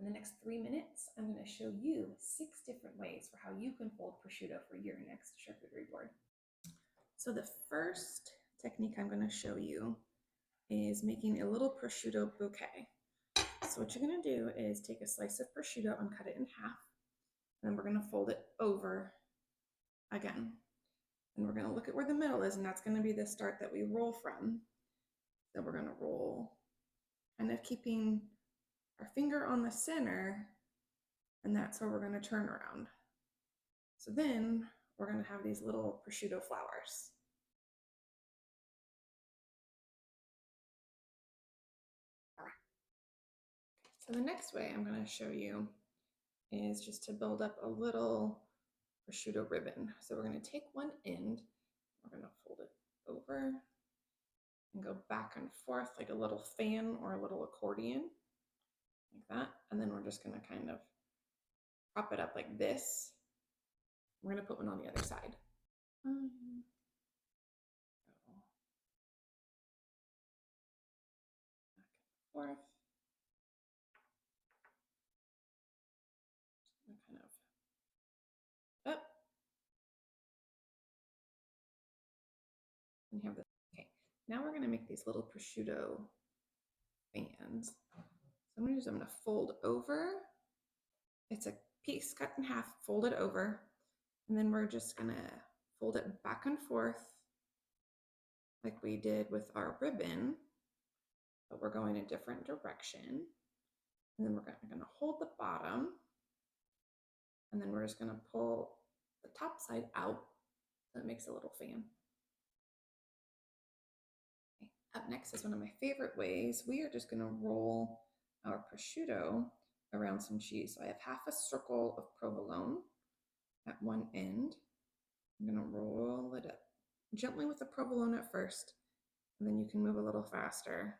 In the next 3 minutes, I'm going to show you 6 different ways for how you can fold prosciutto for your next charcuterie board. So the first technique I'm going to show you is making a little prosciutto bouquet. So what you're going to do is take a slice of prosciutto and cut it in half, and then we're going to fold it over again. And we're going to look at where the middle is, and that's going to be the start that we roll from. So we're going to roll, kind of keeping our finger on the center, and that's where we're going to turn around. So then we're going to have these little prosciutto flowers. So the next way I'm going to show you is just to build up a little prosciutto ribbon. So we're going to take one end, we're going to fold it over and go back and forth like a little fan or a little accordion, like that. And then we're just going to kind of prop it up like this. We're going to put one on the other side. Back and forth. Kind of up. And you have this. Okay, now we're going to make these little prosciutto fans. So I'm going to fold over. It's a piece cut in half, fold it over, and then we're just going to fold it back and forth like we did with our ribbon, but we're going a different direction. And then we're going to hold the bottom, and then we're just going to pull the top side out so it makes a little fan. Okay. Up next is one of my favorite ways. We are just going to roll our prosciutto around some cheese. So I have half a circle of provolone at one end. I'm going to roll it up gently with the provolone at first, and then you can move a little faster.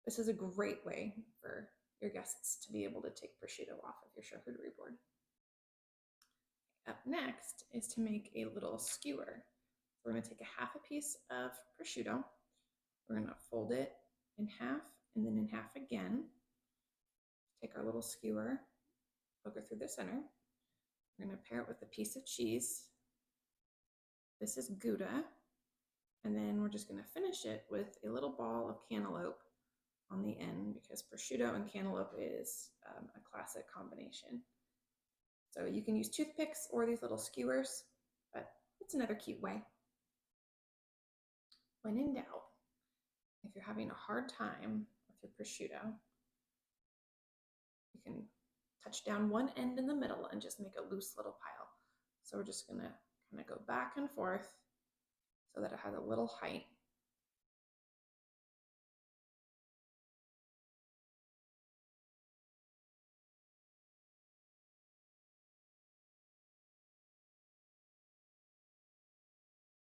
This is a great way for your guests to be able to take prosciutto off of your charcuterie board. Up next is to make a little skewer. We're going to take a half a piece of prosciutto. We're going to fold it in half and then in half again. Take our little skewer, poke it through the center. We're going to pair it with a piece of cheese. This is Gouda. And then we're just going to finish it with a little ball of cantaloupe on the end, because prosciutto and cantaloupe is a classic combination. So you can use toothpicks or these little skewers, but it's another cute way. When in doubt, if you're having a hard time with your prosciutto, you can touch down one end in the middle and just make a loose little pile. So we're just going to kind of go back and forth so that it has a little height.